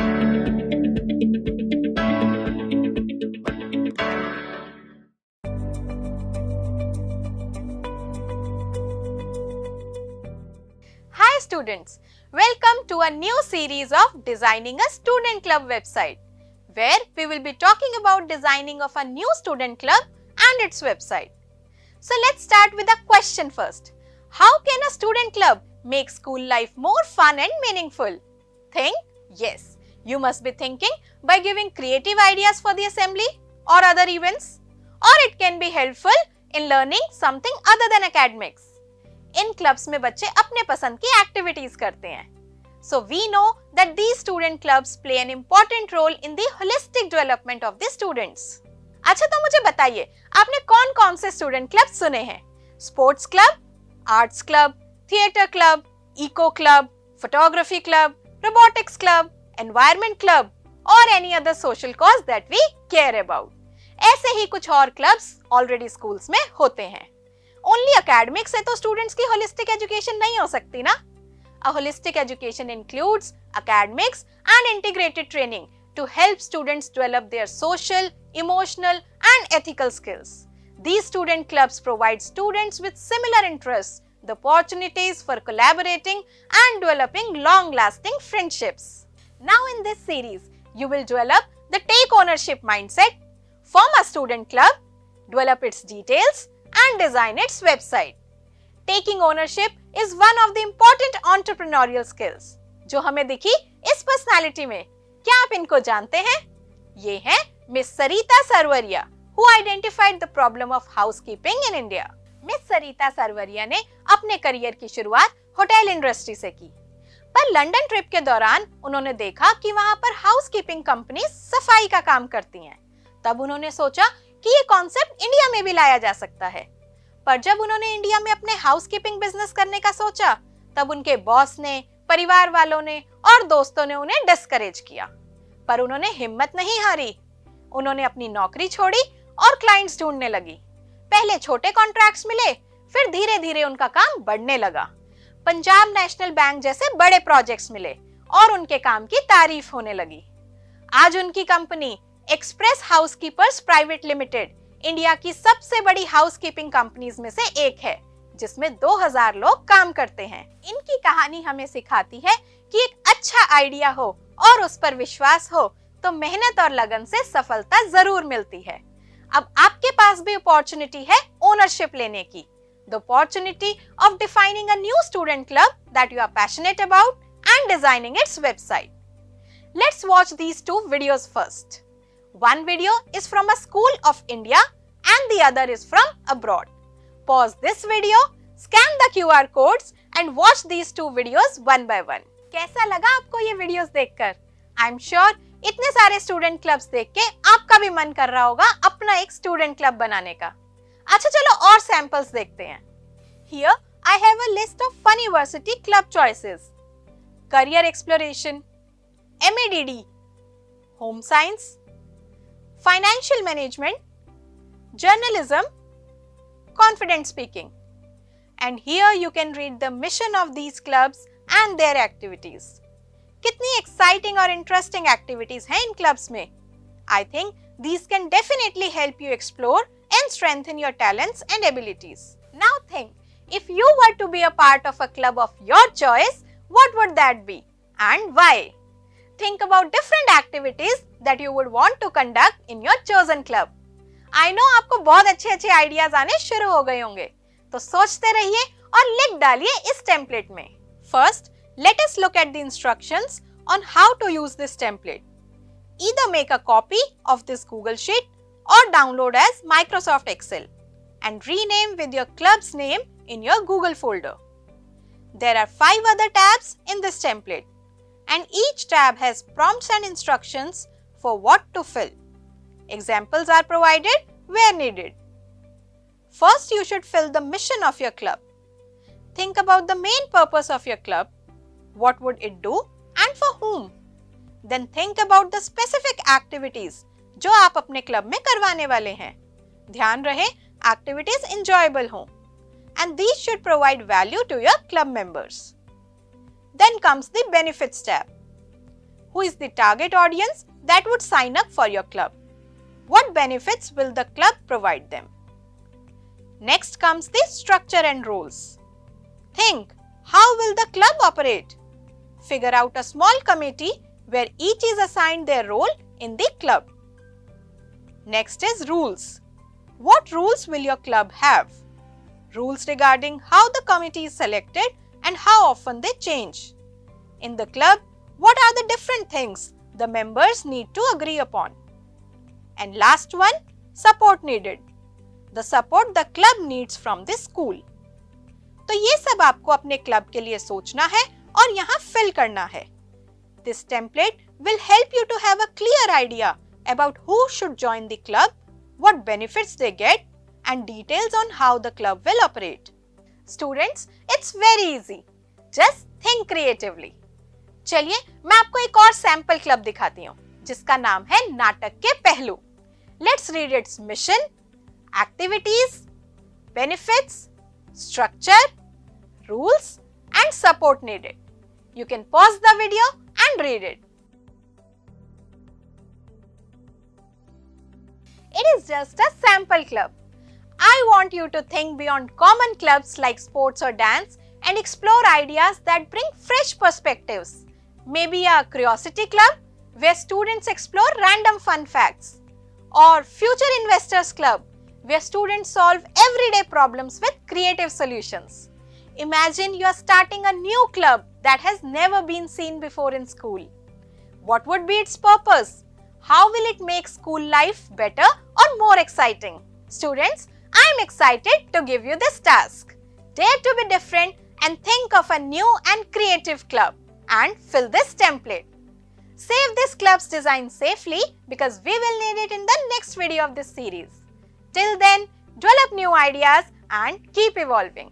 Hi students, welcome to a new series of Designing a Student Club website, where we will be talking about designing of a new student club and its website. So let's start with a question first. How can a student club make school life more fun and meaningful? Think? Yes, you must be thinking by giving creative ideas for the assembly or other events, or it can be helpful in learning something other than academics. In clubs में बच्चे अपने पसंद की activities करते हैं. So we know that these student clubs play an important role in the holistic development of the students. अच्छा, तो मुझे बताइए, आपने कौन कौन से स्टूडेंट क्लब सुने हैं? Sports club, arts club, theatre club, eco club, photography club, robotics club, environment club और any other social cause that we care about. ऐसे ही कुछ और क्लब्स ऑलरेडी स्कूल्स में होते हैं. ओनली एकेडमिक्स से तो स्टूडेंट्स की होलिस्टिक एजुकेशन नहीं हो सकती ना. A holistic education includes academics and integrated training to help students develop their social, emotional and ethical skills. These student clubs provide students with similar interests, the opportunities for collaborating and developing long-lasting friendships. Now in this series, you will develop the take ownership mindset, form a student club, develop its details and design its website. Taking ownership is one of the important entrepreneurial skills जो हमें दिखी इस personality में. क्या आप इनको जानते हैं? ये हैं Miss Sarita Sarwaria, who identified the problem of housekeeping in India. Miss Sarita Sarwaria ने अपने करियर की शुरुआत होटल इंडस्ट्री से की, पर लंदन ट्रिप के दौरान उन्होंने देखा कि वहां पर हाउसकीपिंग कंपनी सफाई का काम करती हैं. तब उन्होंने सोचा कि ये कॉन्सेप्ट इंडिया में भी लाया जा सकता है. पर जब उन्होंने इंडिया में अपने हाउसकीपिंग बिजनेस करने का सोचा, तब उनके बॉस ने, परिवार वालों ने और दोस्तों ने उन्हें डिस्करेज किया. पर उन्होंने हिम्मत नहीं हारी. उन्होंने अपनी नौकरी छोड़ी और क्लाइंट्स ढूंढने लगी. पहले छोटे कॉन्ट्रैक्ट्स मिले, फिर धीरे धीरे उनका काम बढ़ने लगा. पंजाब नेशनल बैंक जैसे बड़े प्रोजेक्ट्स मिले और उनके काम की तारीफ होने लगी. आज उनकी company Express Housekeepers Private Limited India की सबसे बड़ी हाउसकीपिंग कंपनीज में से एक है, जिसमें 2000 लोग काम करते हैं. इनकी कहानी हमें सिखाती है कि एक अच्छा आइडिया हो और उस पर विश्वास हो तो मेहनत और लगन से सफलता जरूर मिलती है. अब आपके पास भी अपॉर्चुनिटी है ओनरशिप लेने की. The opportunity of defining a new student club that you are passionate about and designing its website. Let's watch these two videos first. One video is from a school of India and the other is from abroad. Pause this video, scan the QR codes and watch these two videos one by one. कैसा लगा आपको ये videos देखकर? I am sure इतने सारे student clubs देख के आपका भी मन कर रहा होगा अपना एक स्टूडेंट क्लब बनाने का. अच्छा, चलो और सैंपल्स देखते हैं. Here I have a list of fun university club choices: Career Exploration, MADD, Home Science, Financial Management, Journalism, Confident Speaking. And here you can read the mission of these clubs and their activities. कितनी exciting और interesting activities हैं इन clubs में. I think these can definitely help you explore and strengthen your talents and abilities. Now think, if you were to be a part of a club of your choice, what would that be and why? Think about different activities that you would want to conduct in your chosen club. I know आपको बहुत अच्छे ideas आने शुरू हो गए होंगे, तो सोचते रहिए और लिख डालिए इस टेम्पलेट में. First, let us look at the instructions on how to use this template. Either make a copy of this Google Sheet or download as Microsoft Excel and rename with your club's name in your Google folder. There are 5 other tabs in this template, and each tab has prompts and instructions for what to fill. Examples are provided where needed. First, you should fill the mission of your club. Think about the main purpose of your club. What would it do and for whom? Then think about the specific activities जो आप अपने club में करवाने वाले हैं. ध्यान रहे activities enjoyable हों, and these should provide value to your club members. Then comes the benefits tab. Who is the target audience that would sign up for your club? What benefits will the club provide them? Next comes the structure and rules. Think, how will the club operate? Figure out a small committee where each is assigned their role in the club. Next is rules. What rules will your club have? Rules regarding how the committee is selected and how often they change. In the club, what are the different things the members need to agree upon? And last one, support needed. The support the club needs from the school. तो ये सब आपको अपने club के लिए सोचना है और यहाँ फिल करना है. This template will help you to have a clear idea about who should join the club, what benefits they get, and details on how the club will operate. Students, it's very easy. Just think creatively. चलिए मैं आपको एक और sample club दिखाती हूँ जिसका नाम है नाटक के पहलू. Let's read its mission, activities, benefits, structure, rules and support needed. You can pause the video and read it. It is just a sample club. I want you to think beyond common clubs like sports or dance and explore ideas that bring fresh perspectives. Maybe a curiosity club where students explore random fun facts, or Future Investors Club where students solve everyday problems with creative solutions. Imagine you are starting a new club that has never been seen before in school. What would be its purpose? How will it make school life better or more exciting? Students, I am excited to give you this task. Dare to be different and think of a new and creative club and fill this template. Save this club's design safely because we will need it in the next video of this series. Till then, develop new ideas and keep evolving.